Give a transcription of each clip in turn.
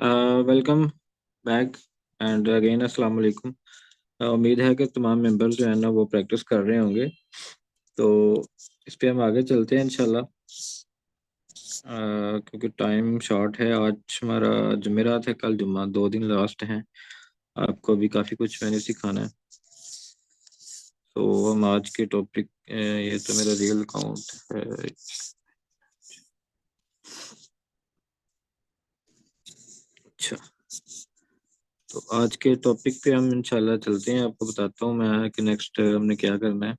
Welcome back and again अस्सलाम वालेकुम। उम्मीद है कि तमाम मेंबर्स जो है ना वो प्रैक्टिस कर रहे होंगे। तो इस पे हम आगे चलते हैं इंशाल्लाह। क्योंकि टाइम शॉर्ट है। आज हमारा जुमेरात है, कल जुम्मा, 2 दिन लास्ट हैं। आपको भी काफ़ी कुछ मैंने सिखाना है। तो हम आज के टॉपिक, ये तो मेरा रियल अकाउंट है। अच्छा, तो आज के टॉपिक पे हम इंशाल्लाह चलते हैं। आपको बताता हूँ मैं कि नेक्स्ट हमने क्या करना है।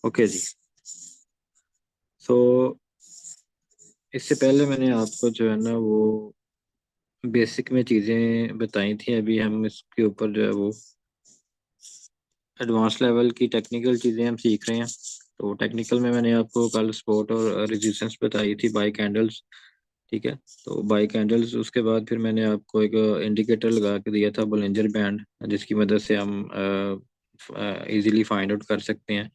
ओके जी। सो इससे पहले मैंने आपको जो है ना वो बेसिक में चीज़ें बताई थी। अभी हम इसके ऊपर जो है वो एडवांस लेवल की टेक्निकल चीज़ें हम सीख रहे हैं। तो टेक्निकल में मैंने आपको कल स्पोर्ट और रेजिस्टेंस बताई थी, बाइक कैंडल्स। ठीक है। तो बाइक कैंडल्स, उसके बाद फिर मैंने आपको एक इंडिकेटर लगा के दिया था, बोलिंजर बैंड, जिसकी मदद से हम इजीली फाइंड आउट कर सकते हैं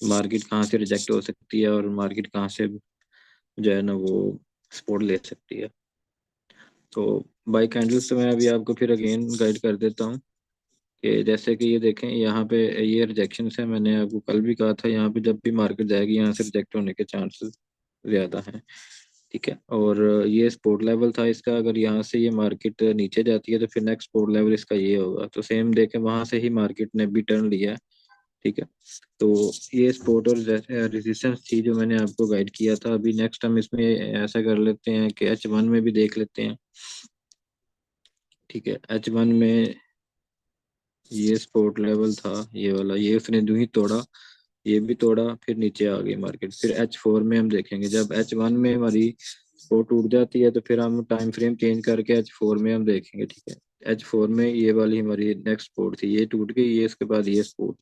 मार्केट कहाँ से रिजेक्ट हो सकती है और मार्केट कहाँ से जो है ना वो सपोर्ट ले सकती है। तो बाइक कैंडल्स तो मैं अभी आपको फिर अगेन गाइड कर देता हूँ कि जैसे कि ये देखें, यहाँ पे ये रिजेक्शन है। मैंने आपको कल भी कहा था, यहाँ पे जब भी मार्केट जाएगी यहाँ से रिजेक्ट होने के चांसेस ज़्यादा हैं। ठीक है। और ये सपोर्ट लेवल था इसका। अगर यहाँ से ये मार्केट नीचे जाती है तो फिर नेक्स्ट सपोर्ट लेवल इसका ये होगा। तो सेम देखें, वहाँ से ही मार्केट ने भी टर्न लिया है। ठीक है। तो ये सपोर्ट और रेजिस्टेंस थी जो मैंने आपको गाइड किया था। अभी नेक्स्ट हम इसमें ऐसा कर लेते हैं कि H1 में भी देख लेते हैं। ठीक है। H1 में ये सपोर्ट लेवल था, ये वाला, ये उसने जो ही तोड़ा, ये भी तोड़ा, फिर नीचे आ गई मार्केट। फिर H4 में हम देखेंगे, जब H1 में हमारी सपोर्ट टूट जाती है तो फिर हम टाइम फ्रेम चेंज करके H4 में हम देखेंगे। ठीक है। H4 में ये वाली हमारी नेक्स्ट सपोर्ट थी, ये टूट गई, ये इसके बाद ये सपोर्ट।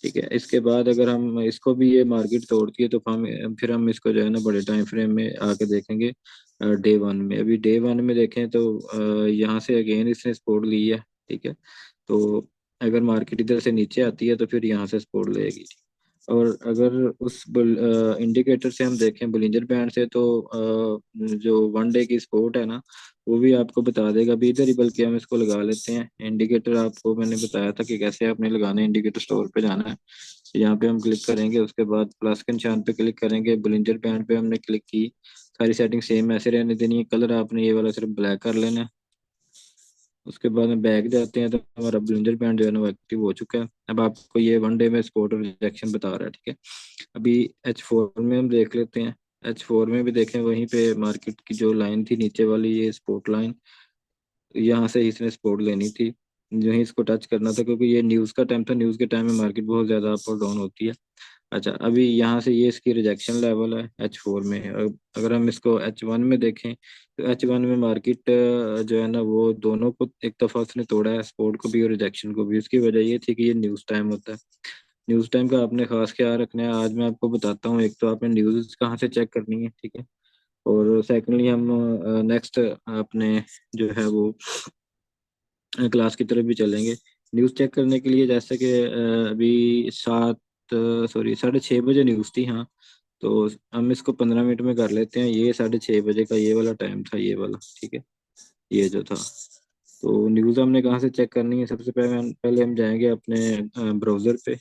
ठीक है। इसके बाद अगर हम इसको भी ये मार्केट तोड़ती है तो फिर हम इसको जो है ना बड़े टाइम फ्रेम में आके देखेंगे। डे 1 में, अभी डे 1 में देखें तो यहाँ से अगेन इसने सपोर्ट ली है। ठीक है। तो अगर मार्केट इधर से नीचे आती है तो फिर यहाँ से सपोर्ट लेगी। और अगर उस इंडिकेटर से हम देखें, बुलिंजर बैंड से, तो जो 1 डे की सपोर्ट है ना वो भी आपको बता देगा भी इधर ही। बल्कि हम इसको लगा लेते हैं इंडिकेटर। आपको मैंने बताया था कि कैसे आपने लगाना है। इंडिकेटर स्टोर पे जाना है, यहाँ पे हम क्लिक करेंगे, उसके बाद प्लस के निशान पे क्लिक करेंगे, बुलिंजर बैंड पे हमने क्लिक की। सारी सेटिंग सेम ऐसे रहने देनी है। कलर आपने ये वाला सिर्फ ब्लैक कर लेना है। उसके बाद में बैक जाते हैं तो हमारा ब्लिंजर बैंड जो है ना वो एक्टिव हो चुका है। अब आपको ये 1 डे में सपोर्ट और रिजेक्शन बता रहा है। ठीक है। अभी H4 में हम देख लेते हैं। H4 में भी देखें, वहीं पे मार्केट की जो लाइन थी नीचे वाली, ये सपोर्ट लाइन, यहाँ से इसने सपोर्ट लेनी थी, जो ही इसको टच करना था, क्योंकि ये न्यूज़ का टाइम था। न्यूज़ के टाइम में मार्केट बहुत ज़्यादा अप और डाउन होती है। अच्छा, अभी यहाँ से ये इसकी रिजेक्शन लेवल है H4 में। अगर हम इसको H1 में देखें तो H1 में मार्केट जो है ना वो दोनों को एक दफ़ा उसने तोड़ा है, सपोर्ट को भी और रिजेक्शन को भी। उसकी वजह ये थी कि ये न्यूज़ टाइम होता है। न्यूज़ टाइम का आपने खास ख्याल रखना है। आज मैं आपको बताता हूँ, एक तो आपने न्यूज़ कहाँ से चेक करनी है। ठीक है। और सेकेंडली हम नेक्स्ट अपने जो है वो क्लास की तरफ भी चलेंगे। न्यूज़ चेक करने के लिए, जैसे कि अभी 6:30 बजे न्यूज़ थी। हाँ, तो हम इसको 15 मिनट में कर लेते हैं। ये 6:30 बजे का ये वाला टाइम था, ये वाला। ठीक है। ये जो था, तो न्यूज़ हमने कहाँ से चेक करनी है? सबसे पहले हम जाएंगे अपने ब्राउज़र पे।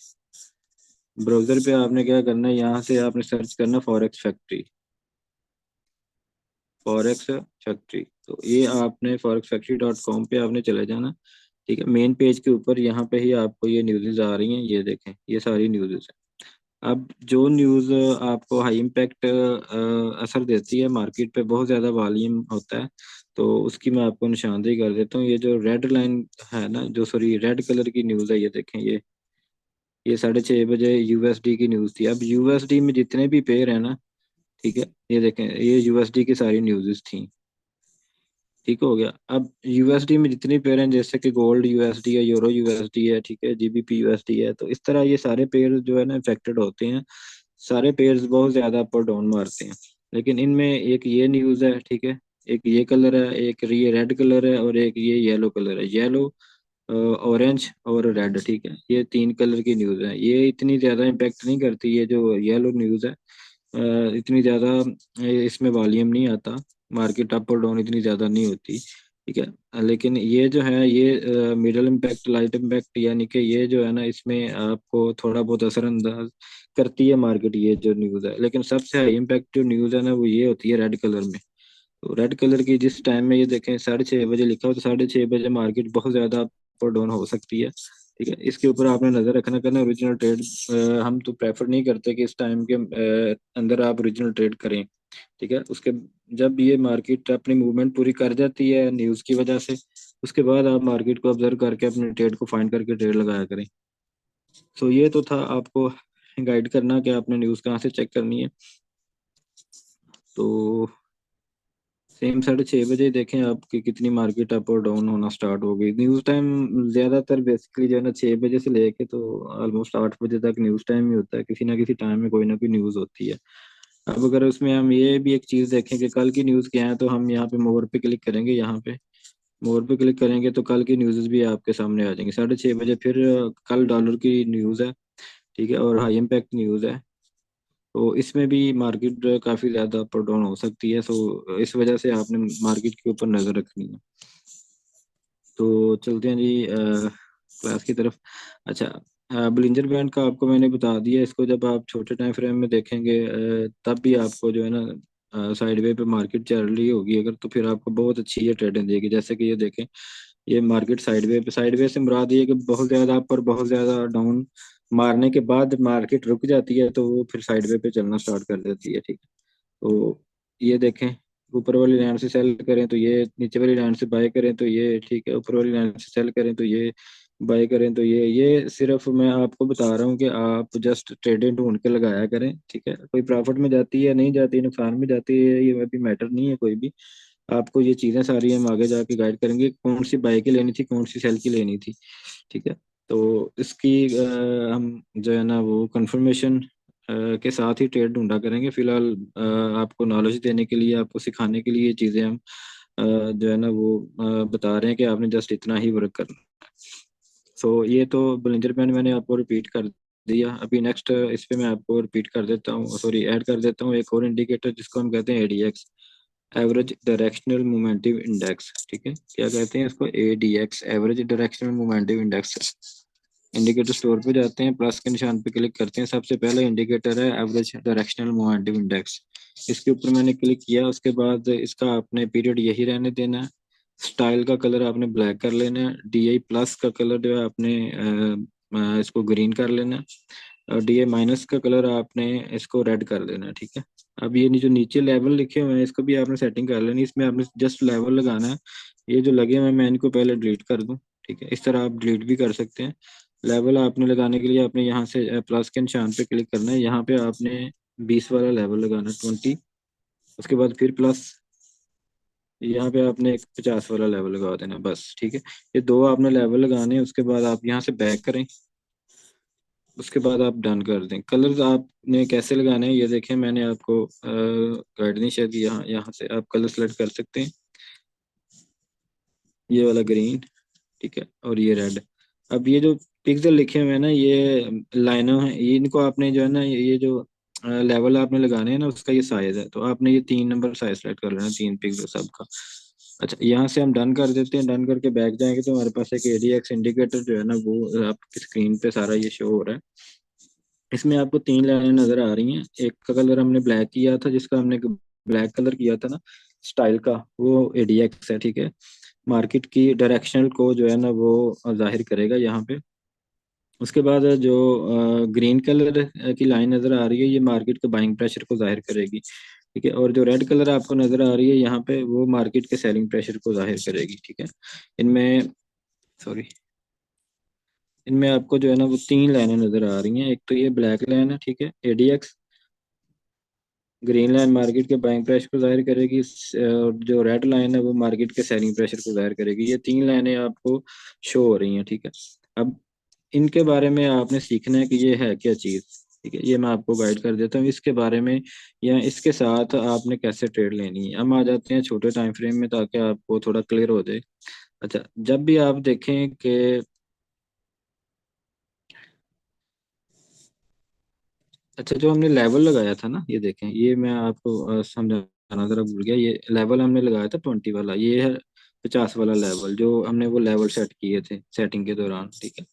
ब्राउज़र पे आपने क्या करना है, यहाँ से आपने सर्च करना फॉरेक्स फैक्ट्री। फॉरेक्स फैक्ट्री, तो ये आपने forex factory.com पे आपने चले जाना। ठीक है। मेन पेज के ऊपर यहाँ पे ही आपको ये न्यूज़ आ रही हैं, ये देखें, ये सारी न्यूज़ है। अब जो न्यूज़ आपको हाई इम्पैक्ट असर देती है, मार्केट पे बहुत ज़्यादा वॉल्यूम होता है, तो उसकी मैं आपको निशानदेही कर देता हूँ। ये जो रेड लाइन है ना, जो सॉरी रेड कलर की न्यूज़ है, ये देखें, ये 6:30 बजे यूएसडी की न्यूज़ थी। अब यूएसडी में जितने भी पेयर है ना, ठीक है, ये देखें, ये यूएसडी की सारी न्यूज़ थी। ठीक हो गया। अब यूएसडी में जितनी पेयर हैं, जैसे कि गोल्ड यूएसडी है, यूरो यूएसडी है, ठीक है, जीबीपी यूएसडी है, तो इस तरह ये सारे पेयर जो है ना इफेक्टेड होते हैं। सारे पेयर्स बहुत ज्यादा अप और डाउन मारते हैं। लेकिन इनमें एक ये न्यूज़ है, ठीक है, एक ये कलर है, एक ये रेड कलर है, और एक ये येलो कलर है। येलो ऑरेंज और रेड, ठीक है, ये तीन कलर की न्यूज़ है। ये इतनी ज़्यादा इम्पेक्ट नहीं करती, ये जो येलो न्यूज़ है इतनी ज़्यादा इसमें वॉल्यूम नहीं आता, मार्केट अप और डाउन इतनी ज़्यादा नहीं होती, ठीक है। लेकिन ये जो है ये मिडल इम्पैक्ट, लाइट इम्पैक्ट, यानी कि ये जो है ना इसमें आपको थोड़ा बहुत असरअंदाज करती है मार्केट, ये जो न्यूज़ है। लेकिन सबसे हाई इम्पैक्ट जो न्यूज़ है ना वो ये होती है रेड कलर में। तो रेड कलर की जिस टाइम में ये देखें 6:30 बजे लिखा हो, तो 6:30 बजे मार्केट बहुत ज़्यादा अप और डाउन हो सकती है, ठीक है। इसके ऊपर आपने नज़र रखना करना ओरिजिनल ट्रेड। हम तो प्रेफर नहीं करते कि इस टाइम के अंदर आप ओरिजिनल ट्रेड करें, ठीक है। उसके जब ये मार्केट अपनी मूवमेंट पूरी कर जाती है न्यूज़ की वजह से, उसके बाद आप मार्केट को ऑब्जर्व करके अपने ट्रेड को फाइंड करके ट्रेड लगाया करें। तो ये तो था आपको गाइड करना कि आपने न्यूज़ कहाँ से चेक करनी है। तो सेम 6:30 बजे देखें आपकी कितनी मार्केट अप और डाउन होना स्टार्ट हो गई। न्यूज़ टाइम ज़्यादातर बेसिकली जो है ना 6 बजे से लेके तो ऑलमोस्ट 8 बजे तक न्यूज़ टाइम ही होता है, किसी ना किसी टाइम में कोई ना कोई न्यूज़ होती है। अब अगर उसमें हम ये भी एक चीज़ देखें कि कल की न्यूज़ क्या है, तो हम यहाँ पे मोर पे क्लिक करेंगे, यहाँ पे मोर पे क्लिक करेंगे तो कल की न्यूज़ भी आपके सामने आ जाएंगी। 6:30 बजे फिर कल डॉलर की न्यूज़ है, ठीक है, और हाई इम्पैक्ट न्यूज़ है। तो इसमें भी मार्केट काफ़ी ज़्यादा अप और डाउन हो सकती है, सो इस वजह से आपने मार्केट के ऊपर नज़र रखनी है। तो चलते हैं जी क्लास की तरफ। अच्छा, बलिंजर बैंड का आपको मैंने बता दिया, इसको जब आप छोटे टाइम फ्रेम में देखेंगे तब भी आपको जो है ना साइडवे पे मार्केट चल रही होगी अगर, तो फिर आपको बहुत अच्छी ये ट्रेडिंग देगी। जैसे कि ये देखें, ये मार्केट साइडवे पे, साइडवे से मुराद ये कि बहुत ज़्यादा अप और बहुत ज़्यादा डाउन मारने के बाद मार्केट रुक जाती है, तो वो फिर साइडवे पे चलना स्टार्ट कर देती है, ठीक है। तो ये देखें, ऊपर वाली लाइन से सेल करें तो ये, नीचे वाली लाइन से बाय करें तो ये, ठीक है, ऊपर वाली लाइन से सेल करें तो ये, बाय करें तो ये सिर्फ मैं आपको बता रहा हूँ कि आप जस्ट ट्रेडिंग ढूंढ के लगाया करें, ठीक है। कोई प्रॉफिट में जाती है, नहीं जाती, नुकसान में जाती है, ये अभी मैटर नहीं है कोई भी। आपको ये चीज़ें सारी हम आगे जाके गाइड करेंगे, कौन सी बाय की लेनी थी, कौन सी सेल की लेनी थी, ठीक है। तो इसकी हम जो है ना वो कंफर्मेशन के साथ ही ट्रेड ढूंढा करेंगे। फिलहाल आपको नॉलेज देने के लिए, आपको सिखाने के लिए ये चीज़ें हम जो है ना वो बता रहे हैं कि आपने जस्ट इतना ही वर्क करना। सो ये तो बलिंजर बैंड मैंने आपको रिपीट कर दिया। अभी नेक्स्ट इस पे मैं आपको रिपीट कर देता हूँ, सॉरी ऐड कर देता हूँ एक और इंडिकेटर जिसको हम कहते हैं ADX, average directional momentive index, ठीक है। क्या कहते हैं इसको? ADX, average directional momentive index. Indicator store पे जाते हैं, प्लस के निशान पे क्लिक करते हैं, सबसे पहला इंडिकेटर है एवरेज डायरेक्शनल मोमेंटिव इंडेक्स। इसके ऊपर मैंने क्लिक किया, उसके बाद इसका आपने पीरियड यही रहने देना है। स्टाइल का कलर आपने ब्लैक कर लेना है। डीआई प्लस का कलर जो है आपने इसको ग्रीन कर लेना है। और डीआई माइनस का कलर आपने इसको रेड कर देना है, ठीक है। अब ये जो नीचे लेवल लिखे हुए हैं इसको भी आपने सेटिंग कर लेनी, इसमें आपने जस्ट लेवल लगाना है। ये जो लगे हुए हैं मैं इनको पहले डिलीट कर दूं, ठीक है। इस तरह आप डिलीट भी कर सकते हैं। लेवल आपने लगाने के लिए आपने यहाँ से प्लस के निशान पे क्लिक करना है, यहाँ पे आपने 20 वाला लेवल लगाना है, 20। उसके बाद फिर प्लस, यहाँ पे आपने एक 50 वाला लेवल लगा देना, बस, ठीक है। ये दो आपने लेवल लगाने हैं। उसके बाद आप यहाँ से बैक करें, उसके बाद आप डन कर दें। कलर्स आपने कैसे लगाने हैं ये देखें, मैंने आपको गाइड नहीं शायद, यहाँ यहाँ से आप कलर सेलेक्ट कर सकते हैं। ये वाला ग्रीन, ठीक है, और ये रेड। अब ये जो पिक्सल लिखे हुए हैं ना, ये लाइनों हैं, ये इनको आपने जो है ना ये जो लेवल आपने लगाने हैं ना उसका ये साइज है, तो आपने ये 3 नंबर साइज सेलेक्ट कर लेना, 3 पिक्सल सबका। अच्छा, यहाँ से हम डन कर देते हैं। डन करके बैक जाएंगे तो हमारे पास एक एडीएक्स इंडिकेटर जो है ना वो आपकी स्क्रीन पे सारा ये शो हो रहा है। इसमें आपको 3 लाइनें नजर आ रही हैं। एक का कलर हमने ब्लैक किया था, जिसका हमने ब्लैक कलर किया था ना स्टाइल का, वो एडीएक्स है, ठीक है। मार्केट की डायरेक्शनल को जो है ना वो जाहिर करेगा यहाँ पे। उसके बाद जो ग्रीन कलर की लाइन नजर आ रही है ये मार्केट के बाइंग प्रेशर को जाहिर करेगी, ठीक है। और जो रेड कलर आपको नजर आ रही है यहाँ पे वो मार्केट के सेलिंग प्रेशर को जाहिर करेगी, ठीक है। इनमें, सॉरी, इनमें आपको जो है ना वो 3 लाइनें नजर आ रही हैं। एक तो ये ब्लैक लाइन है, ठीक है, एडीएक्स। ग्रीन लाइन मार्केट के बाइंग प्रेशर को जाहिर करेगी, और जो रेड लाइन है वो मार्केट के सेलिंग प्रेशर को जाहिर करेगी। ये 3 लाइनें आपको शो हो रही हैं, ठीक है। अब इनके बारे में आपने सीखना है कि ये है क्या चीज़, ठीक है। ये मैं आपको गाइड कर देता हूँ इसके बारे में, या इसके साथ आपने कैसे ट्रेड लेनी है। हम आ जाते हैं छोटे टाइम फ्रेम में ताकि आपको थोड़ा क्लियर हो जाए। अच्छा, जब भी आप देखें कि, अच्छा जो हमने लेवल लगाया था ना, ये देखें, ये मैं आपको समझाना जरा भूल गया। ये लेवल हमने लगाया था 20 वाला, ये है 50 वाला लेवल, जो हमने वो लेवल सेट किए थे सेटिंग के दौरान, ठीक है।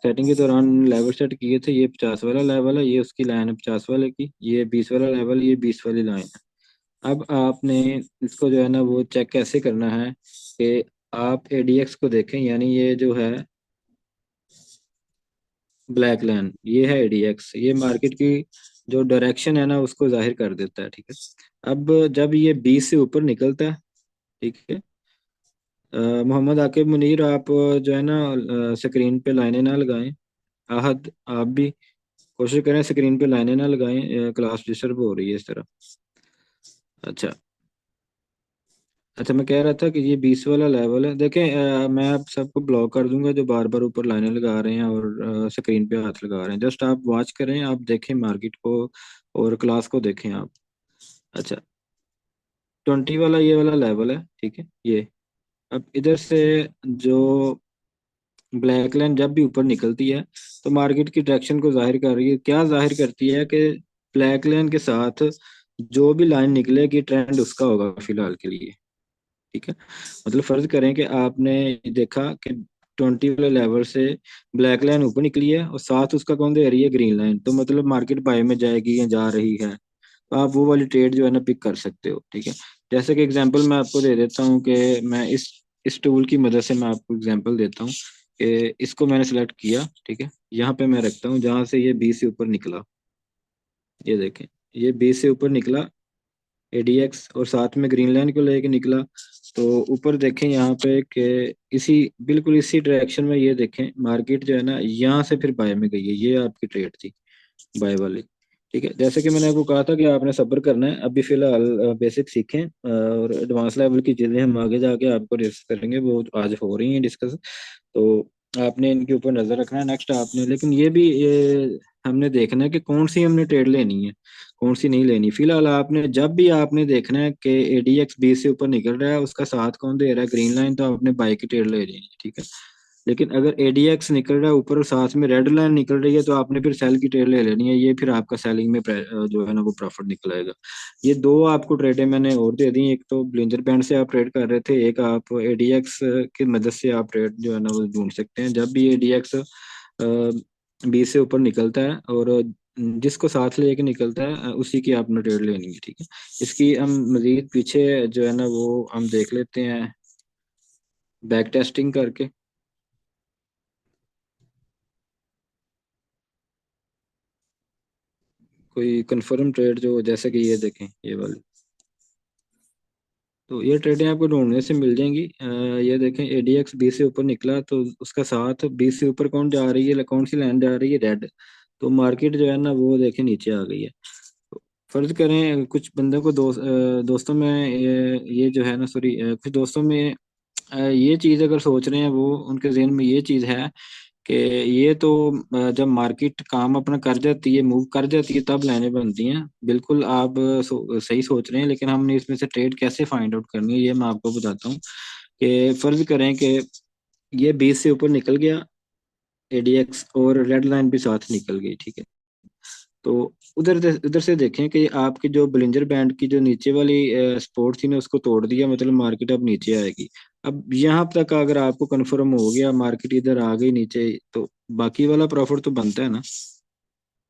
सेटिंग के दौरान लेवल सेट किए थे, ये 50 वाला लेवल है, ये उसकी लाइन है 50 वाले की, ये 20 वाला लेवल, ये 20 वाली लाइन है। अब आपने इसको जो है ना वो चेक कैसे करना है कि आप एडीएक्स को देखें, यानी ये जो है ब्लैक लाइन, ये है एडीएक्स, ये मार्केट की जो डायरेक्शन है ना उसको जाहिर कर देता है, ठीक है। अब जब ये 20 से ऊपर निकलता है, ठीक है, मोहम्मद आकिब मुनीर, आप जो है ना स्क्रीन पे लाइनें ना लगाएं। आहद, आप भी कोशिश करें स्क्रीन पे लाइनें ना लगाएं, क्लास डिस्टर्ब हो रही है इस तरह। अच्छा, अच्छा मैं कह रहा था कि ये 20 वाला लेवल है, देखें, मैं आप सबको ब्लॉक कर दूंगा जो बार बार ऊपर लाइनें लगा रहे हैं और स्क्रीन पे हाथ लगा रहे हैं। जस्ट आप वॉच करें, आप देखें मार्केट को और क्लास को देखें आप। अच्छा, 20 वाला ये वाला लेवल है, ठीक है, ये। अब इधर से जो ब्लैक लाइन जब भी ऊपर निकलती है तो मार्केट की डायरेक्शन को जाहिर कर रही है, क्या जाहिर करती है कि ब्लैक लाइन के साथ जो भी लाइन निकलेगी ट्रेंड उसका होगा फिलहाल के लिए, ठीक है। मतलब फर्ज करें कि आपने देखा कि 20 वाले लेवल से ब्लैक लाइन ऊपर निकली है और साथ उसका कौन दे रही है, ग्रीन लाइन, तो मतलब मार्केट बाय में जाएगी या जा रही है, तो आप वो वाली ट्रेड जो है ना पिक कर सकते हो, ठीक है। जैसे कि एग्जांपल मैं आपको दे देता हूँ कि मैं इस टूल की मदद से मैं आपको एग्जांपल देता हूँ कि इसको मैंने सेलेक्ट किया, ठीक है, यहाँ पे मैं रखता हूँ जहाँ से ये 20 से ऊपर निकला, ये देखें, ये 20 से ऊपर निकला एडीएक्स और साथ में ग्रीन लाइन को लेके निकला। तो ऊपर देखें यहाँ पे कि इसी बिल्कुल इसी डायरेक्शन में ये देखें मार्केट जो है ना यहाँ से फिर बाय में गई है, ये आपकी ट्रेड थी बाय वाली, ठीक है। जैसे कि मैंने आपको कहा था कि आपने सब्र करना है, अभी फिलहाल बेसिक सीखें, और एडवांस लेवल की चीज़ें हम आगे जाके आपको डिस्कस करेंगे, वो आज हो रही हैं डिस्कस। तो आपने इनके ऊपर नजर रखना है, नेक्स्ट आपने, लेकिन ये हमने देखना है कि कौन सी हमने ट्रेड लेनी है, कौन सी नहीं लेनी। फिलहाल आपने जब भी आपने देखना है कि एडीएक्स 20 से ऊपर निकल रहा है, उसका साथ कौन दे रहा है, ग्रीन लाइन, तो आपने बाई की ट्रेड ले लेनी है, ठीक है। लेकिन अगर एडीएक्स निकल रहा है ऊपर और साथ में रेड लाइन निकल रही है, तो आपने फिर सेल की ट्रेड ले लेनी है, ये फिर आपका सेलिंग में जो है ना वो प्रॉफिट निकलेगा। ये दो आपको ट्रेडें मैंने और दे दी, एक तो ब्लिंजर बैंड से आप ट्रेड कर रहे थे, एक आप एडीएक्स की मदद से आप ट्रेड जो है ना वो ढूंढ सकते हैं। जब भी एडीएक्स 20 से ऊपर निकलता है और जिसको साथ लेके निकलता है उसी की आपने ट्रेड लेनी है, ठीक है। इसकी हम मजीद पीछे जो है ना वो हम देख लेते हैं बैक टेस्टिंग करके। कोई कंफर्म ट्रेड जो, जैसे कि ये देखें ये वाली, तो ये ट्रेडें आपको ढूंढने से मिल जाएंगी। ये देखें एडीएक्स 20 से ऊपर निकला तो उसका साथ 20 से ऊपर कौन जा रही है, कौन सी लाइन जा रही है, रेड। तो मार्केट जो है ना वो देखें नीचे आ गई है। तो फर्ज करें कुछ बंदों को दोस्तों में ये जो है ना, सॉरी, कुछ दोस्तों में ये चीज़ अगर सोच रहे हैं, वो उनके जहन में ये चीज़ है कि ये तो जब मार्केट काम अपना कर जाती है, मूव कर जाती है, तब लाइनें बनती हैं। बिल्कुल आप सही सोच रहे हैं, लेकिन हमने इसमें से ट्रेड कैसे फाइंड आउट करनी है ये मैं आपको बताता हूँ। कि फर्ज करें कि ये 20 से ऊपर निकल गया एडीएक्स और रेड लाइन भी साथ निकल गई, ठीक है। तो उधर से देखें कि आपकी जो ब्लिंजर बैंड की जो नीचे वाली सपोर्ट थी ना उसको तोड़ दिया, मतलब मार्केट अब नीचे आएगी। अब यहाँ तक अगर आपको कंफर्म हो गया मार्केट इधर आ गई नीचे, तो बाकी वाला प्रॉफिट तो बनता है ना,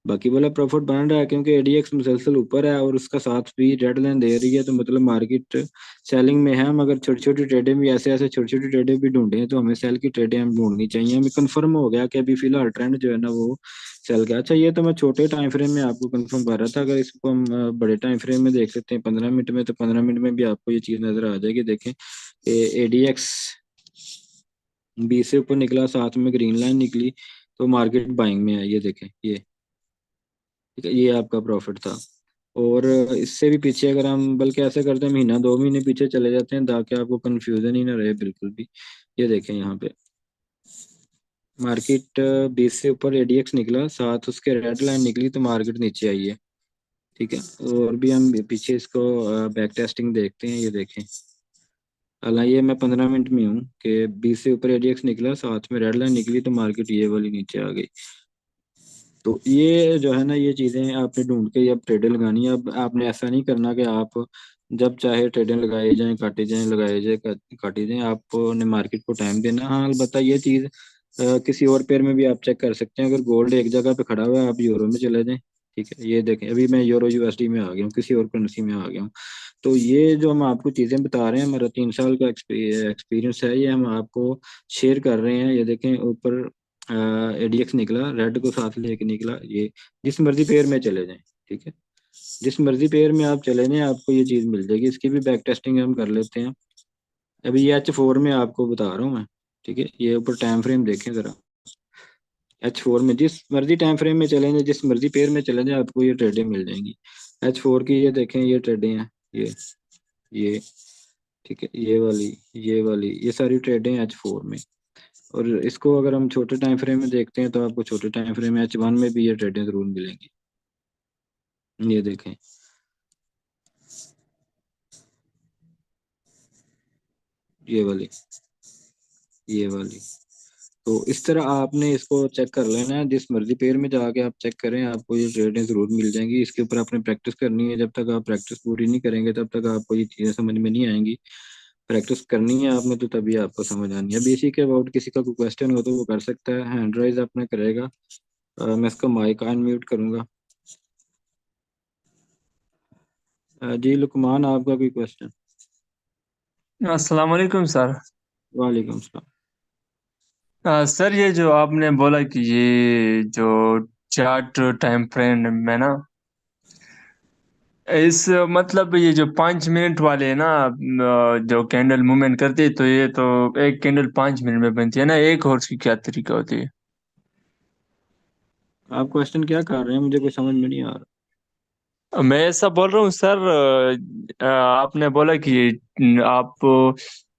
बाकी वाला प्रॉफिट बन रहा है क्योंकि एडीएक्स मुसलसल ऊपर है और उसका साथ भी रेड लाइन दे रही है, तो मतलब मार्केट सेलिंग में है। हम अगर छोटी छोटी ट्रेडें भी ऐसे ऐसे छोटी छोटी ट्रेडें भी ढूंढें तो हमें सेल की ट्रेडें हम ढूंढनी चाहिए। हमें कंफर्म हो गया कि अभी फिलहाल ट्रेंड जो है ना वो सेल का। अच्छा, ये तो मैं छोटे टाइम फ्रेम में आपको कंफर्म कर रहा था, अगर इसको हम बड़े टाइम फ्रेम में देख सकते हैं 15 मिनट में, तो 15 मिनट में भी आपको ये चीज़ नजर आ जाएगी। देखें एडीएक्स 20 से ऊपर निकला, साथ में ग्रीन लाइन निकली, तो मार्केट बाइंग में है, ये देखें ये, ठीक है, ये आपका प्रॉफिट था। और इससे भी पीछे अगर हम बल्कि ऐसे करते हैं, महीना 2 महीने पीछे चले जाते हैं ताकि आपको कंफ्यूजन ही ना रहे बिल्कुल भी। ये देखें यहाँ पे मार्केट 20 से ऊपर एडीएक्स निकला, साथ उसके रेड लाइन निकली, तो मार्केट नीचे आई है, ठीक है। और भी हम पीछे इसको बैक टेस्टिंग देखते हैं, ये देखें हालांकि मैं 15 मिनट में हूँ कि 20 से ऊपर एडीएक्स निकला, साथ में रेड लाइन निकली, तो मार्केट ये वाली नीचे आ गई। तो ये जो है ना, ये चीजें आपने ढूंढ के अब ट्रेडें लगानी है। अब आपने ऐसा नहीं करना कि आप जब चाहे ट्रेडें लगाए जाएं, काटे जाएं, लगाए जाए, काटे जाएं। आपने मार्केट को टाइम देना। हाँ, अलबत्ता ये चीज किसी और पेयर में भी आप चेक कर सकते हैं। अगर गोल्ड एक जगह पे खड़ा हुआ है, आप यूरो में चले जाएं। ठीक है, ये देखें, अभी मैं यूरो यूएसडी में आ गया हूँ, किसी और करेंसी में आ गया हूँ। तो ये जो हम आपको चीजें बता रहे हैं, हमारा 3 साल का एक्सपीरियंस है, ये हम आपको शेयर कर रहे हैं। ये देखें, ऊपर एडीएक्स निकला, रेड को साथ लेके निकला। ये जिस मर्जी पेयर में चले जाएं। ठीक है, जिस मर्जी पेयर में आप चले जाएं, आपको ये चीज मिल जाएगी। इसकी भी बैक टेस्टिंग हम कर लेते हैं। अभी ये H4 में आपको बता रहा हूँ मैं। ठीक है, ये ऊपर टाइम फ्रेम देखें जरा। H4 में जिस मर्जी टाइम फ्रेम में चले जाएं, जिस मर्जी पेयर में चले जाएं, आपको ये ट्रेडें मिल जाएंगी। H4 की ये देखें, ये ट्रेडें हैं। ये ठीक है, ये वाली ये सारी ट्रेडें हैं H4 में। और इसको अगर हम छोटे टाइम फ्रेम में देखते हैं, तो आपको छोटे टाइम फ्रेम में H1 में भी ये ट्रेडें जरूर मिलेंगी। ये देखें, ये वाली, ये वाली। तो इस तरह आपने इसको चेक कर लेना है। जिस मर्जी पेयर में जाके आप चेक करें, आपको ये ट्रेडें जरूर मिल जाएंगी। इसके ऊपर आपने प्रैक्टिस करनी है। जब तक आप प्रैक्टिस पूरी नहीं करेंगे, तब तक आपको ये चीज़ें समझ में नहीं आएंगी। प्रैक्टिस करनी है आपने, तो तभी आपको समझ आनी है। अब इसी के अबाउट किसी का कोई क्वेश्चन हो तो वो कर सकता है, हैंड राइज अपना करेगा। मैं इसका माइक अनम्यूट करूंगा। जी लुकमान, आपका कोई क्वेश्चन? अस्सलाम वालेकुम सर। वालेकुम सलाम। सर ये जो आपने बोला कि ये जो चार्ट टाइम फ्रेम में ना, इस मतलब ये जो 5 मिनट वाले है ना, जो कैंडल मूवमेंट करती है, तो ये तो एक कैंडल 5 मिनट में बनती है ना, एक हॉर्स की क्या तरीका होती है? आप क्वेश्चन क्या कर रहे हैं, मुझे कोई समझ में नहीं आ रहा। मैं ऐसा बोल रहा हूँ सर, आपने बोला कि आप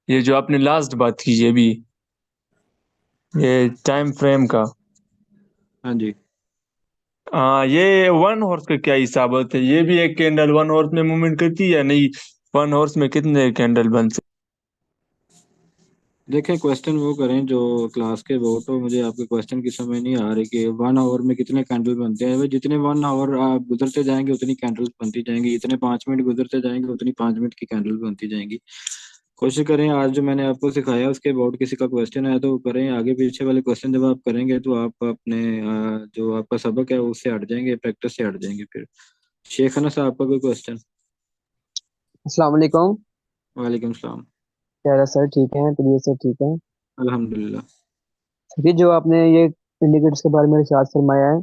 ये जो आपने लास्ट बात की ये भी, ये टाइम फ्रेम का, हाँ जी। हाँ, ये वन हॉर्स का क्या हिसाब होता है? ये भी एक कैंडल वन हॉर्स में मूवमेंट करती है या नहीं? वन हॉर्स में कितने कैंडल बन सकते? देखें, क्वेश्चन वो करें जो क्लास के वो। तो मुझे आपके क्वेश्चन की समझ नहीं आ रही कि 1 आवर में कितने कैंडल बनते हैं। भाई, जितने 1 आवर आप गुजरते जाएंगे, उतनी कैंडल्स बनती जाएंगी। जितने 5 मिनट गुजरते जाएंगे, उतनी 5 मिनट की कैंडल बनती जाएंगी। कोशिश करें, आज जो मैंने आपको सिखाया उसके अबाउट किसी का क्वेश्चन है तो वो करें। आगे पीछे वाले क्वेश्चन जब आप करेंगे, तो आप अपने जो आपका सबक है उससे हट जाएंगे, प्रैक्टिस से हट जाएंगे फिर। शेख अनस, आपका कोई क्वेश्चन? अस्सलाम वालेकुम। वालेकुम सलाम। क्या हाल है सर? ठीक है, तबीयत सब ठीक है? अल्हम्दुलिल्लाह। सर जी, जो आपने ये इंडिकेटर्स के बारे में रिसर्च फरमाया है,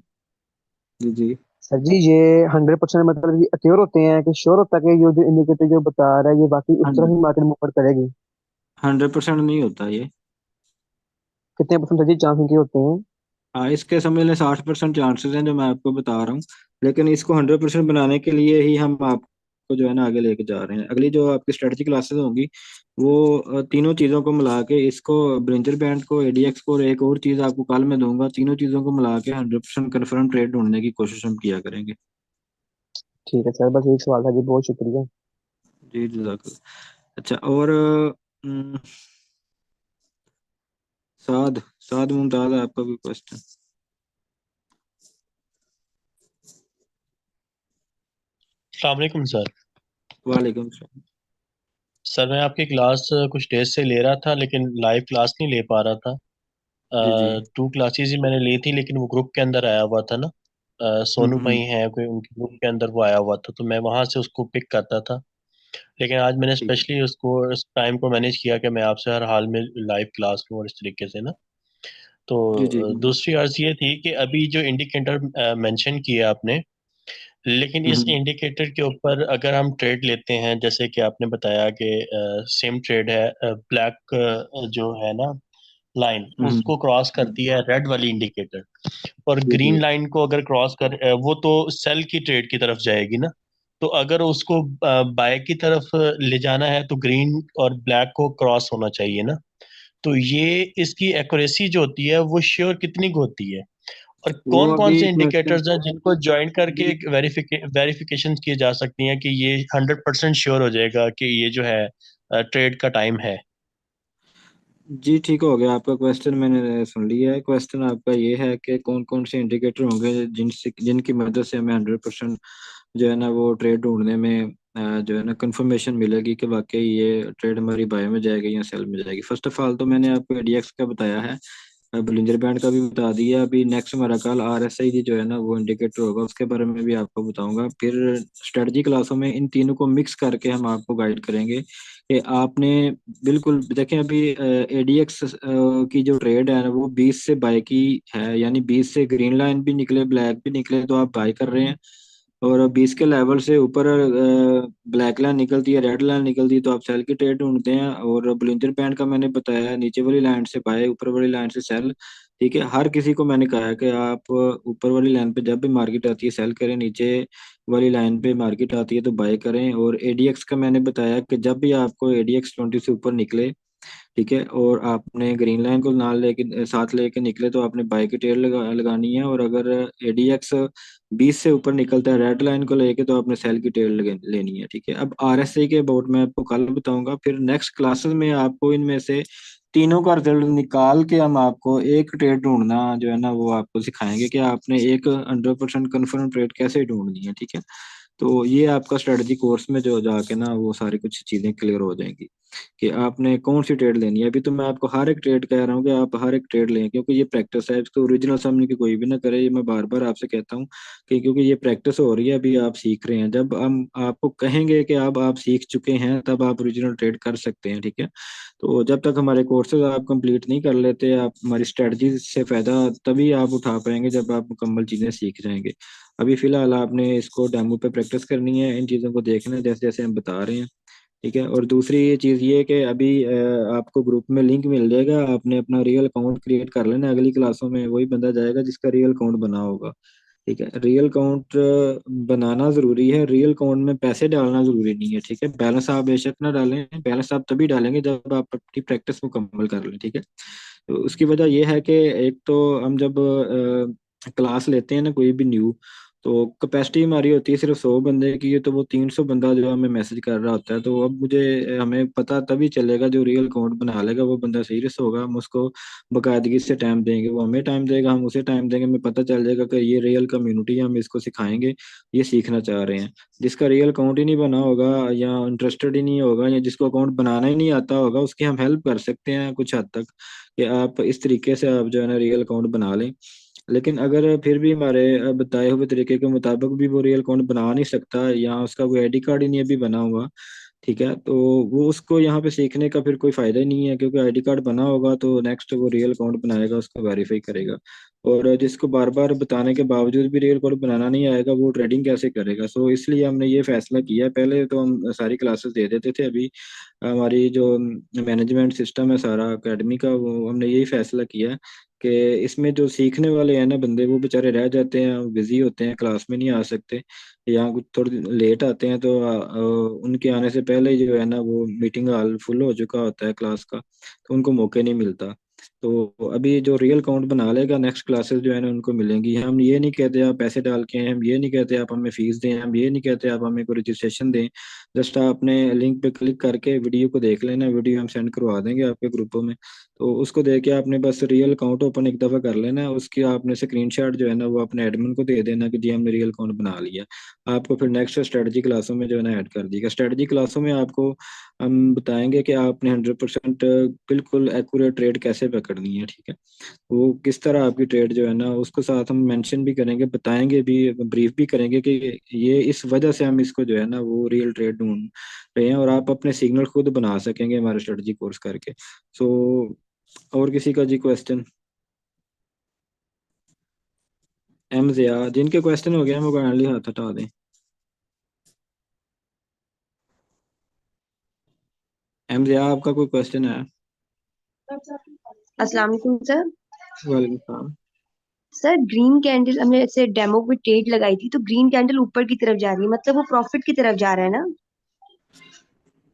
जी जी। सर जी ये 100% मतलब ये अक्योर होते हैं कि श्योर होता है कि ये जो इंडिकेटर जो बता रहा है ये वाकई उस तरह ही मार्केट मूव करेगी? 100% नहीं होता ये। कितने परसेंट सर जी चांस इनके होते हैं? हाँ, इसके समझ लें 60% चांसेस हैं जो मैं आपको बता रहा हूँ। लेकिन इसको 100% बनाने के लिए ही हम आपको जो है ना आगे लेके जा रहे हैं। अगली जो आपकी स्ट्रेटजी क्लासेस होंगी, वो तीनों चीज़ों को मिला के, इसको ब्रिंजर बैंड को, एडीएक्स को, और एक और चीज़ आपको कल मैं दूंगा, तीनों चीज़ों को मिला के 100% कन्फर्म ट्रेड ढूंढने की कोशिश हम किया करेंगे। ठीक है सर, बस एक सवाल था जी, बहुत शुक्रिया। जी जजाकल्लाह। अच्छा, और अम, साद साद मुमताज, आपका कोई क्वेश्चन? अस्सलाम वालेकुम सर। वालेकुम सलाम। सर मैं आपकी क्लास कुछ डेज से ले रहा था, लेकिन लाइव क्लास नहीं ले पा रहा था। जी जी। 2 क्लासेस ही मैंने ली थी, लेकिन वो ग्रुप के अंदर आया हुआ था ना। सोनू भाई हम्म। हैं कोई, उनके ग्रुप के अंदर वो आया हुआ था, तो मैं वहां से उसको पिक करता था। लेकिन आज मैंने ठीक है। स्पेशली उसको इस टाइम को मैनेज किया कि मैं आपसे हर हाल में लाइव क्लास लूँ, और इस तरीके से ना। तो जी जी। दूसरी अर्ज ये थी कि अभी जो इंडिकेटर मेंशन किया आपने, लेकिन इस हम्म इंडिकेटर के ऊपर अगर हम ट्रेड लेते हैं, जैसे कि आपने बताया कि सेम ट्रेड है, ब्लैक जो है ना लाइन, हम्म। उसको क्रॉस करती है रेड वाली इंडिकेटर, और जी जी। ग्रीन लाइन को अगर क्रॉस कर वो तो सेल की ट्रेड की तरफ जाएगी ना। तो अगर उसको बाय की तरफ ले जाना है, तो ग्रीन और ब्लैक को क्रॉस होना चाहिए ना। तो ये इसकी एक्यूरेसी जो होती है वो श्योर कितनी को होती है, और वो कौन कौन अभी से क्वेश्चन, इंडिकेटर्स हैं जिनको ज्वाइन करके अभी वेरिफिकेशन की जा सकती हैं कि ये 100% श्योर हो जाएगा कि ये जो है ट्रेड का टाइम है। जी ठीक हो गया, आपका क्वेश्चन मैंने सुन लिया है। क्वेश्चन आपका ये है कि कौन कौन से इंडिकेटर होंगे जिनकी मदद से हमें 100% जो है ना वो ट्रेड ढूंढने में जो है ना कंफर्मेशन मिलेगी कि वाकई ये ट्रेड हमारी बाय में जाएगी या सेल में जाएगी। फर्स्ट ऑफ ऑल तो मैंने आपको एडीएक्स का बताया है, बुलिंजर बैंड का भी बता दिया। अभी नेक्स्ट हमारा कल आरएसआई जो है ना वो इंडिकेटर होगा, उसके बारे में भी आपको बताऊंगा। फिर स्ट्रेटजी क्लासों में इन तीनों को मिक्स करके हम आपको गाइड करेंगे कि आपने बिल्कुल देखें अभी एडीएक्स की जो ट्रेड है ना वो 20 से बाय की है, यानी 20 से ग्रीन लाइन भी निकले ब्लैक भी निकले तो आप बाय कर रहे हैं, और 20 के लेवल से ऊपर ब्लैक लाइन निकलती है रेड लाइन निकलती है तो आप सेल की ट्रेड ढूंढते हैं। और बुलिंजर बैंड का मैंने बताया है, नीचे वाली लाइन से बाय ऊपर वाली लाइन से सेल। ठीक है, हर किसी को मैंने कहा है कि आप ऊपर वाली लाइन पे जब भी मार्केट आती है सेल करें, नीचे वाली लाइन पे मार्केट आती है तो बाय करें। और एडीएक्स का मैंने बताया कि जब भी आपको एडीएक्स 20 से ऊपर निकले, ठीक है, और आपने ग्रीन लाइन को नाल लेके साथ लेके निकले तो आपने बाई की टेल लगानी है। और अगर एडीएक्स 20 से ऊपर निकलता है रेड लाइन को लेके तो आपने सेल की टेल लेनी है। ठीक है, अब आरएसआई के अबाउट मैं आपको कल बताऊंगा। फिर नेक्स्ट क्लासेस में आपको इनमें से तीनों का रिजल्ट निकाल के हम आपको एक ट्रेड ढूंढना जो है ना वो आपको सिखाएंगे कि आपने एक 100% कन्फर्म ट्रेड कैसे ढूंढनी है। ठीक है, तो ये आपका स्ट्रेटजी कोर्स में जो जाके ना वो सारी कुछ चीजें क्लियर हो जाएंगी कि आपने कौन सी ट्रेड लेनी है। अभी तो मैं आपको हर एक ट्रेड कह रहा हूँ कि आप हर एक ट्रेड लें, क्योंकि ये प्रैक्टिस है, इसको ओरिजिनल समझ के कोई भी ना करे। ये मैं बार बार आपसे कहता हूँ कि क्योंकि ये प्रैक्टिस हो रही है, अभी आप सीख रहे हैं। जब हम आपको कहेंगे कि अब आप सीख चुके हैं तब आप ओरिजिनल ट्रेड कर सकते हैं। ठीक है, तो जब तक हमारे कोर्सेज आप कंप्लीट नहीं कर लेते, आप हमारी स्ट्रेटजी से फायदा तभी आप उठा पाएंगे जब आप मुकम्मल चीजें सीख जाएंगे। अभी फिलहाल आपने इसको डेमो पे प्रैक्टिस करनी है, इन चीज़ों को देखना है जैसे जैसे हम बता रहे हैं। ठीक है, और दूसरी ये चीज़ ये कि अभी आपको ग्रुप में लिंक मिल जाएगा, आपने अपना रियल अकाउंट क्रिएट कर लेना है। अगली क्लासों में वही बंदा जाएगा जिसका रियल अकाउंट बना होगा। ठीक है, रियल अकाउंट बनाना ज़रूरी है, रियल अकाउंट में पैसे डालना ज़रूरी नहीं है। ठीक है, बैलेंस आप बेशक ना डालें, बैलेंस आप तभी डालेंगे जब आप अपनी प्रैक्टिस मुकम्मल कर लें। ठीक है, तो उसकी वजह यह है कि एक तो हम जब क्लास लेते हैं ना कोई भी न्यू, तो कैपेसिटी हमारी होती है सिर्फ 100 बंदे की, तो वो 300 बंदा जो हमें मैसेज कर रहा होता है। तो अब हमें पता तभी चलेगा, जो रियल अकाउंट बना लेगा वो बंदा सीरियस होगा, हम उसको बाकायदगी से टाइम देंगे, वो हमें टाइम देगा, हम उसे टाइम देंगे, हमें पता चल जाएगा कि ये रियल कम्युनिटी है, हम इसको सिखाएंगे, ये सीखना चाह रहे हैं। जिसका रियल अकाउंट ही नहीं बना होगा या इंटरेस्टेड ही नहीं होगा या जिसको अकाउंट बनाना ही नहीं आता होगा, उसकी हम हेल्प कर सकते हैं कुछ हद तक कि आप इस तरीके से आप जो है ना रियल अकाउंट बना लें। लेकिन अगर फिर भी हमारे बताए हुए तरीके के मुताबिक भी वो रियल अकाउंट बना नहीं सकता या उसका कोई आईडी कार्ड ही नहीं अभी बना हुआ, ठीक है, तो वो उसको यहाँ पे सीखने का फिर कोई फायदा ही नहीं है, क्योंकि आईडी कार्ड बना होगा तो नेक्स्ट वो रियल अकाउंट बनाएगा, उसको वेरीफाई करेगा। और जिसको बार बार बताने के बावजूद भी रियल अकाउंट बनाना नहीं आएगा वो ट्रेडिंग कैसे करेगा। सो इसलिए हमने ये फैसला किया है। पहले तो हम सारी क्लासेस दे देते थे, अभी हमारी जो मैनेजमेंट सिस्टम है सारा एकेडमी का, वो हमने यही फैसला किया है कि इसमें जो सीखने वाले हैं ना बंदे, वो बेचारे रह जाते हैं, बिजी होते हैं, क्लास में नहीं आ सकते या कुछ थोड़ी लेट आते हैं, तो उनके आने से पहले ही जो है ना वो मीटिंग हॉल फुल हो चुका होता है क्लास का, तो उनको मौके नहीं मिलता। तो अभी जो रियल अकाउंट बना लेगा नेक्स्ट क्लासेस जो है ना उनको मिलेंगी। हम ये नहीं कहते आप पैसे डाल के आएं, हम ये नहीं कहते आप हमें फीस दें, हम ये नहीं कहते आप हमें कोई रजिस्ट्रेशन दें। जस्ट आपने लिंक पे क्लिक करके वीडियो को देख लेना, वीडियो हम सेंड करवा देंगे आपके ग्रुपों में, तो उसको देख के आपने बस रियल अकाउंट ओपन एक दफ़ा कर लेना है, उसकी आपने स्क्रीनशॉट जो है ना वो अपने एडमिन को दे देना कि जी हमने रियल अकाउंट बना लिया। आपको फिर नेक्स्ट स्ट्रेटजी क्लासों में जो है ना ऐड कर दिएगा। स्ट्रेटजी क्लासों में आपको हम बताएंगे कि आपने 100% बिल्कुल एक्यूरेट ट्रेड कैसे पकड़नी है। ठीक है, वो किस तरह आपकी ट्रेड जो है ना उसको साथ हम मेंशन भी करेंगे, बताएंगे भी, ब्रीफ भी करेंगे कि ये इस वजह से हम इसको जो है ना वो रियल ट्रेड ढूंढ रहे हैं, और आप अपने सिग्नल खुद बना सकेंगे हमारे स्ट्रेटजी कोर्स करके। सो और किसी का जी क्वेश्चन? एम जिया, जिनके क्वेश्चन हो गए हैं वो काइंडली हाथ हटा दें। एम जिया, आपका कोई क्वेश्चन है? अस्सलाम वालेकुम सर। वालेकुम सलाम। सर ग्रीन कैंडल हमने ऐसे डेमो पे ट्रेड लगाई थी, तो ग्रीन कैंडल ऊपर की तरफ जा रही है, मतलब वो प्रॉफिट की तरफ जा रहा है ना?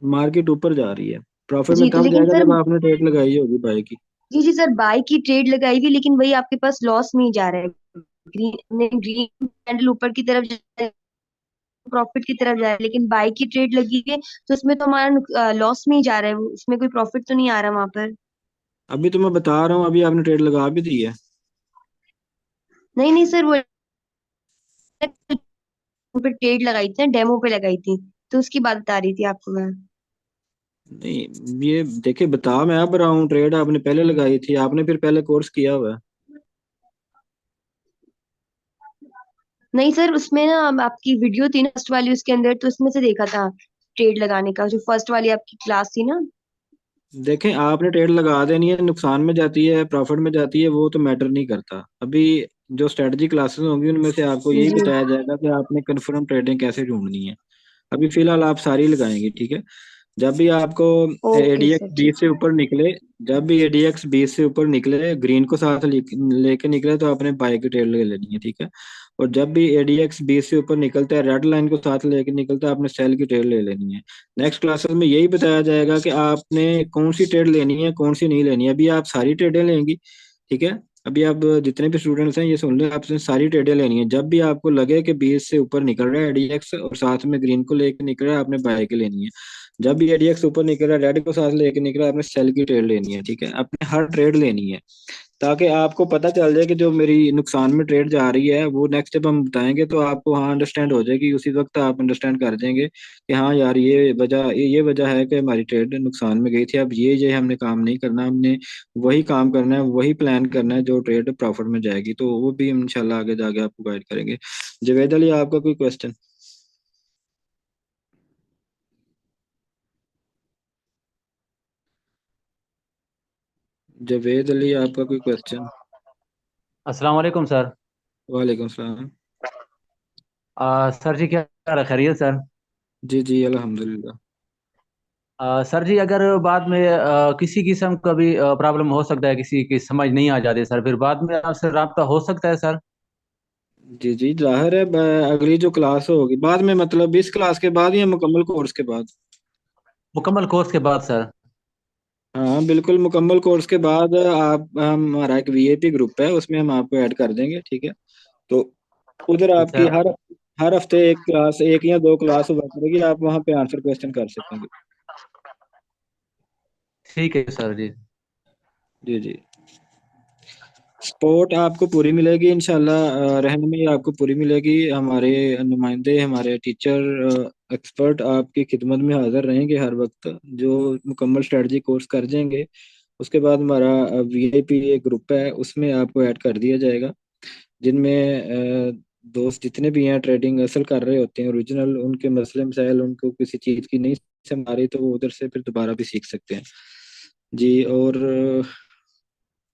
मार्केट ऊपर जा रही है, प्रॉफिट में जी तो तब लेकिन जाएगा सर, जब आपने ट्रेड लगाई होगी बाय की। जी जी सर, बाय की ट्रेड लगाई हुई, लेकिन वही आपके पास लॉस में ही जा रहा है। ग्रीन ग्रीन कैंडल ऊपर की तरफ जा रहा है, प्रॉफिट की तरफ जा रहा है, लेकिन बाय की ट्रेड लगी है तो उसमें तो हमारा लॉस में ही जा रहा है, उसमें कोई प्रॉफिट तो नहीं आ रहा वहां पर। अभी तो मैं बता रहा हूँ, अभी आपने ट्रेड लगा भी दी है। नहीं नहीं सर, वो पे ट्रेड लगाई थी, डेमो पे लगाई थी, तो उसकी बात बता रही थी आपको मैं। नहीं, ये देखिए, बता मैं अब रहा हूँ, ट्रेड आपने पहले लगाई थी, आपने फिर पहले कोर्स किया हुआ है। नहीं सर, उसमें ना आपकी वीडियो थी ना फर्स्ट वाली, उसके अंदर तो उसमें से देखा था ट्रेड लगाने का, जो फर्स्ट वाली आपकी क्लास थी ना। देखें, आपने ट्रेड लगा देनी है, नुकसान में जाती है प्रॉफिट में जाती है, वो तो मैटर नहीं करता। अभी जो स्ट्रेटजी क्लासेस होंगी उनमें से आपको यही जी। बताया जाएगा कि आपने कन्फर्म ट्रेडिंग कैसे ढूंढनी है। अभी फिलहाल आप सारी लगाएंगे, ठीक है। जब भी आपको ओके एडीएक्स सर, 20 ठीक से है। ऊपर निकले, जब भी एडीएक्स 20 से ऊपर निकले, ग्रीन को साथ लेके निकले, तो आपने बाय की ट्रेड ले लेनी है, ठीक है। और जब भी एडीएक्स 20 से ऊपर निकलता है, रेड लाइन को साथ लेके निकलता है, आपने सेल की ट्रेड ले लेनी है। नेक्स्ट क्लासेस में यही बताया जाएगा कि आपने कौन सी ट्रेड लेनी है, कौन सी नहीं लेनी है। अभी आप सारी ट्रेडें लेंगी, ठीक है। अभी आप जितने भी स्टूडेंट्स हैं ये सुन लें, आपने सारी ट्रेडें लेनी है। जब भी आपको लगे कि 20 से ऊपर निकल रहा है एडीएक्स और साथ में ग्रीन को लेके निकल रहा है, आपने बाय की लेनी है। जब भी एडीएक्स ऊपर निकल रहा है, रेड को साथ लेके निकल रहा है, आपने सेल की ट्रेड लेनी है, ठीक है। आपने हर ट्रेड लेनी है, ताकि आपको पता चल जाए कि जो मेरी नुकसान में ट्रेड जा रही है, वो नेक्स्ट जब हम बताएंगे तो आपको हाँ अंडरस्टैंड हो जाएगी, उसी वक्त आप अंडरस्टैंड कर जाएंगे कि हाँ यार, ये वजह है कि हमारी ट्रेड नुकसान में गई थी। अब ये हमने काम नहीं करना, हमने वही काम करना है, वही प्लान करना है जो ट्रेड प्रॉफिट में जाएगी। तो वो भी हम इंशाल्लाह आगे जाके आपको गाइड करेंगे। जवेद अली, आपका कोई क्वेश्चन? जवेद अली, आपका कोई क्वेश्चन? अस्सलाम वालेकुम सर। वालेकुम सलाम। सर जी क्या हाल है, खैरियत सर? जी जी, अल्हम्दुलिल्लाह। सर जी अगर बाद में किसी किस्म का भी प्रॉब्लम हो सकता है, किसी की समझ नहीं आ जाती सर, फिर बाद में आपसे रब्ता हो सकता है सर? जी जी, जाहिर है। अगली जो क्लास होगी बाद में, मतलब इस क्लास के बाद या मुकम्मल कोर्स के बाद? मुकम्मल कोर्स के बाद सर। हाँ बिल्कुल, मुकम्मल कोर्स के बाद हमारा एक वीआईपी ग्रुप है, उसमें हम आपको ऐड कर देंगे, ठीक है। तो उधर जी आपकी सर। हर हर हफ्ते एक क्लास, एक या दो क्लास हुआ करेगी, आप वहाँ पे आंसर क्वेश्चन कर सकेंगे। ठीक है सर जी। जी जी। सपोर्ट आपको पूरी मिलेगी इंशाल्लाह, रहनुमाई आपको पूरी मिलेगी। हमारे नुमाइंदे, हमारे टीचर, एक्सपर्ट आपकी खिदमत में हाजिर रहेंगे हर वक्त, जो मुकम्मल स्ट्रेटजी कोर्स कर जाएंगे। उसके बाद हमारा वीआईपी एक ग्रुप है, उसमें आपको ऐड कर दिया जाएगा, जिनमें दोस्त जितने भी हैं ट्रेडिंग असल कर रहे होते हैं ओरिजिनल, उनके मसले मसाइल, उनको किसी चीज़ की नहीं समझ आ रही तो वो उधर से फिर दोबारा भी सीख सकते हैं। जी। और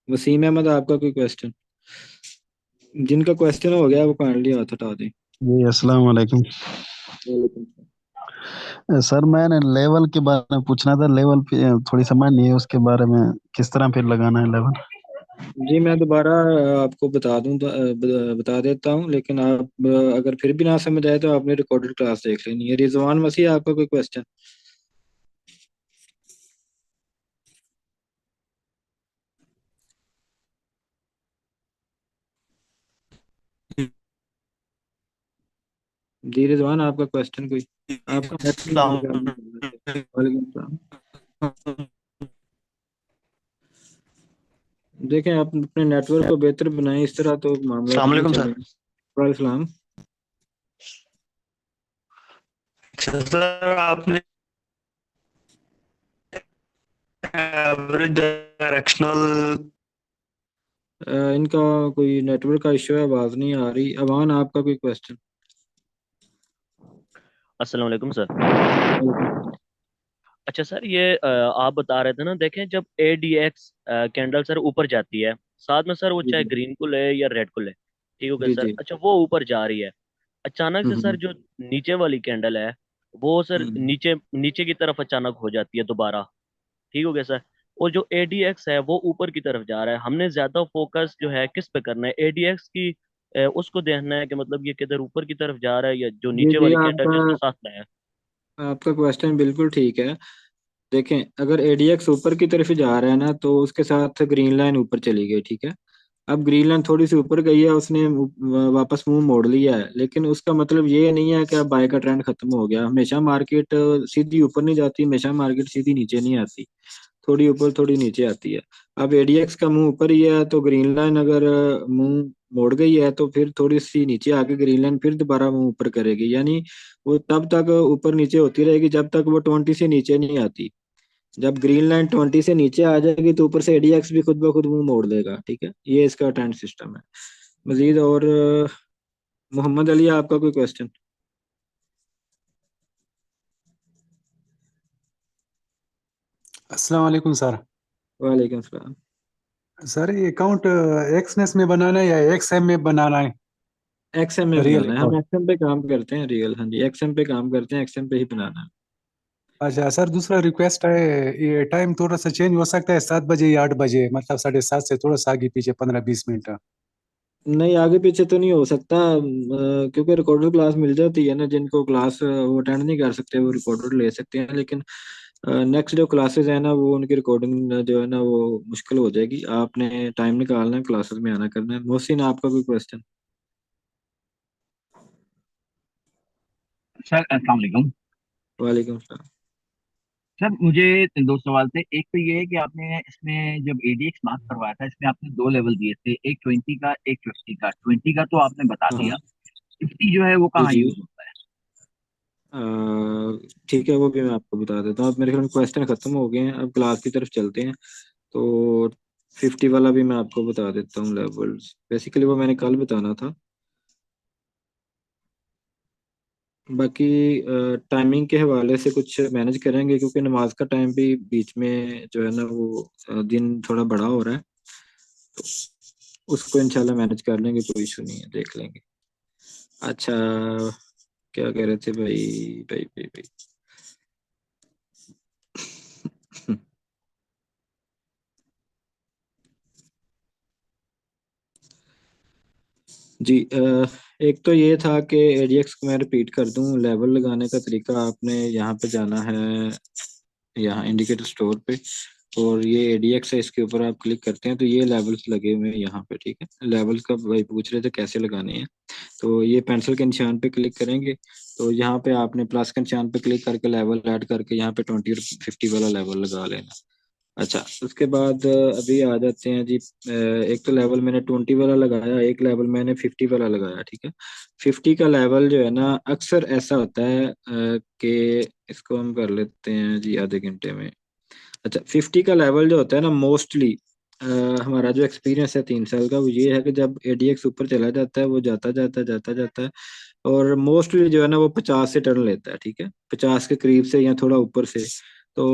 वसीम अहमद, आपका कोई क्वेश्चन? जिनका क्वेश्चन हो गया वो काइंडली हाथ हटा दें। जी अस्सलाम वालेकुम। वालेकुम। सर मैंने लेवल के बारे में पूछना था, लेवल पे थोड़ी समझ नहीं है उसके बारे में, किस तरह फिर लगाना है लेवल? जी, मैं दोबारा आपको बता दूं तो बता देता हूं, लेकिन आप अगर फिर भी ना समझ आए तो आपने रिकॉर्डेड क्लास देख लेनी है। रिजवान मसीह, आपका कोई क्वेश्चन? जी रिजवान, आपका क्वेश्चन कोई? आपका नेट नहीं मेरे ख्याल में चल रहा है। वालेकुम सलाम। देखें, आप अपने नेटवर्क को बेहतर बनाएं, इस तरह तो मामला अस्सलाम नहीं वालेकुम सर। चलेंगे। वालेकुम सलाम। अच्छा सर, आपने एवरेज डायरेक्शनल। इनका कोई नेटवर्क का इशू है, आवाज नहीं आ रही। अवान, आपका कोई क्वेश्चन? अस्सलाम वालेकुम सर। वालेकुम सलाम। अच्छा सर, ये आप बता रहे थे ना, देखें जब ADX कैंडल सर ऊपर जाती है, साथ में सर वो जी चाहे जी। ग्रीन को ले या रेड को ले, ठीक हो गया जी सर। जी। अच्छा, वो ऊपर जा रही है, अचानक से सर हम्म जो नीचे वाली कैंडल है, वो सर हम्म। नीचे नीचे की तरफ अचानक हो जाती है दोबारा, ठीक हो गया सर। और जो ADX है वो ऊपर की तरफ जा रहा है, हमने ज्यादा फोकस जो है किस पे करना है, ADX की उसको देखना है कि मतलब ये किधर ऊपर की तरफ जा रहा है या जो जी नीचे जी, वाली कैंडल आपका जिसको साथ में है। आपका क्वेश्चन बिल्कुल ठीक है। देखें, अगर एडीएक्स ऊपर की तरफ ही जा रहा है ना, तो उसके साथ ग्रीन लाइन ऊपर चली गई, ठीक है। अब ग्रीनलैंड थोड़ी सी ऊपर गई है, उसने वापस मुंह मोड़ लिया है, लेकिन उसका मतलब ये नहीं है कि अब बाय का ट्रेंड खत्म हो गया। हमेशा मार्केट सीधी ऊपर नहीं जाती, हमेशा मार्केट सीधी नीचे नहीं आती, थोड़ी ऊपर थोड़ी नीचे आती है। अब एडीएक्स का मुंह ऊपर ही है, तो ग्रीन लाइन अगर मुंह मोड़ गई है तो फिर थोड़ी सी नीचे आके ग्रीन लाइन फिर दोबारा मुंह ऊपर करेगी, यानी वो तब तक ऊपर नीचे होती रहेगी जब तक वो 20 से नीचे नहीं आती। जब ग्रीन लाइन 20 से नीचे आ जाएगी तो ऊपर से एडीएक्स भी खुद ब खुद मुंह मोड़ देगा, ठीक है। ये इसका ट्रेंड सिस्टम है। मजीद और मोहम्मद अली, आपका कोई क्वेश्चन? अस्सलाम वालेकुम सर। वालेकुम सलाम। सर ये अकाउंट एक्सनेस में बनाना है या एक्सएम में बनाना है? एक्सएम में रियल बनाना है, हम अकाउंट। एक्सएम पे काम करते हैं। रियल, हाँ जी, एक्सएम पे काम करते हैं, एक्सएम पे ही बनाना है। अच्छा सर, दूसरा रिक्वेस्ट है, ये टाइम थोड़ा सा चेंज हो सकता है, 7 बजे या 8 बजे, मतलब 7:30 से थोड़ा सा आगे पीछे 15-20 मिनट। नहीं, आगे पीछे तो नहीं हो सकता, क्योंकि रिकॉर्डेड क्लास मिल जाती है ना। जिनको क्लास वो अटेंड नहीं कर सकते वो रिकॉर्डेड ले सकते हैं, लेकिन नेक्स्ट जो क्लासेस है ना वो उनकी रिकॉर्डिंग जो है ना वो मुश्किल हो जाएगी। आपने टाइम निकालना है, क्लासेस में आना करना है। मोहसिन, आपका कोई क्वेश्चन? सर अस्सलाम वालेकुम। वालेकुम सलाम। सर मुझे दो सवाल थे। एक तो ये है कि आपने इसमें जब एडीएक्स मार्क करवाया था, इसमें आपने दो लेवल दिए थे, एक 20 का एक 50 का। 20 का तो आपने बता हाँ दिया, हाँ। 50 जो है वो जी कहाँ जी। यूज होता है? अ, ठीक है, वो भी मैं आपको बता देता हूँ। अब मेरे ख्याल में क्वेश्चन खत्म हो गए हैं, अब क्लास की तरफ चलते हैं। तो 50 वाला भी मैं आपको बता देता हूँ लेवल्स। बेसिकली वो मैंने कल बताना था। बाकी टाइमिंग के हवाले से कुछ मैनेज करेंगे, क्योंकि नमाज का टाइम भी बीच में जो है ना वो दिन थोड़ा बड़ा हो रहा है, तो उसको इंशाल्लाह मैनेज कर लेंगे, कोई इशू नहीं है, देख लेंगे। अच्छा, क्या कह रहे थे भाई? भाई भाई भाई जी, एक तो ये था कि एडीएक्स को मैं रिपीट कर दूं। लेवल लगाने का तरीका, आपने यहाँ पे जाना है, यहाँ इंडिकेटर स्टोर पे, और ये एडीएक्स है, इसके ऊपर आप क्लिक करते हैं तो ये लेवल्स लगे हुए हैं यहाँ पे, ठीक है। लेवल्स का भाई पूछ रहे थे कैसे लगाने हैं, तो ये पेंसिल के निशान पे क्लिक करेंगे, तो यहाँ पे आपने प्लस के निशान पे क्लिक करके लेवल ऐड करके यहाँ पे 20 और 50 वाला लेवल लगा लेना। अच्छा, उसके बाद अभी आ जाते हैं जी। एक तो लेवल मैंने 20 वाला लगाया, एक लेवल मैंने 50 वाला लगाया, ठीक है। 50 का लेवल जो है ना, अक्सर ऐसा होता है कि इसको हम कर लेते हैं जी आधे घंटे में। अच्छा, 50 का लेवल जो होता है ना, मोस्टली हमारा जो एक्सपीरियंस है 3 साल का, वो ये है कि जब एडीएक्स ऊपर चला जाता है, वो जाता जाता जाता जाता है, और मोस्टली जो है ना वो 50 से टर्न लेता है, ठीक है। 50 के करीब से या थोड़ा ऊपर से। तो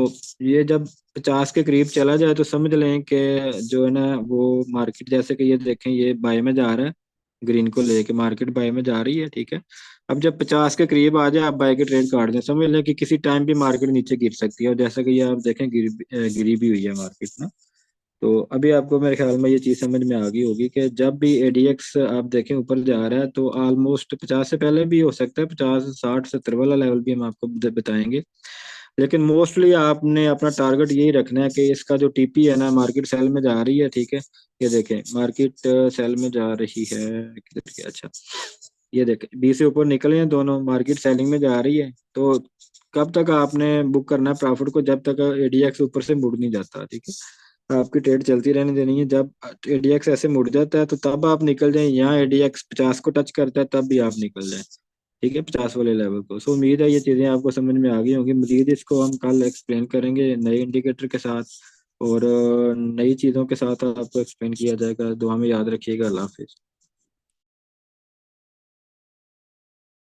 ये जब 50 के करीब चला जाए तो समझ लें कि जो है ना वो मार्केट, जैसे कि ये देखें, ये बाय में जा रहा है, ग्रीन को लेके मार्केट बाय में जा रही है, ठीक है। अब जब 50 के करीब आ जाए, आप बाय के ट्रेड काट दें, समझ लें कि किसी टाइम भी मार्केट नीचे गिर सकती है, और जैसा कि ये आप देखें गिरी भी हुई है मार्केट ना। तो अभी आपको मेरे ख्याल में ये चीज समझ में आ गई होगी कि जब भी एडीएक्स आप देखें ऊपर जा रहा है, तो ऑलमोस्ट 50 से पहले भी हो सकता है, 50 60 70 वाला लेवल भी हम आपको बताएंगे, लेकिन मोस्टली आपने अपना टारगेट यही रखना है कि इसका जो टीपी है ना, मार्केट सेल में जा रही है, ठीक है। ये देखें, मार्केट सेल में जा रही है, किधर गया? अच्छा, ये देखें, बी से ऊपर निकले हैं दोनों, मार्केट सेलिंग में जा रही है। तो कब तक आपने बुक करना है प्रॉफिट को? जब तक एडीएक्स ऊपर से मुड़ नहीं जाता, ठीक है। आपकी ट्रेड चलती रहने देनी है। जब एडीएक्स ऐसे मुड़ जाता है तो तब आप निकल जाएं, यहाँ एडीएक्स 50 को टच करता है तब भी आप निकल जाएं, ठीक है, 50 वाले लेवल को। सो उम्मीद है ये चीज़ें आपको समझ में आ गई होंगी। मजीद इसको हम कल एक्सप्लेन करेंगे नए इंडिकेटर के साथ, और नई चीज़ों के साथ आपको एक्सप्लेन किया जाएगा। दुआ में याद रखिएगा। अल्लाह हाफिज़।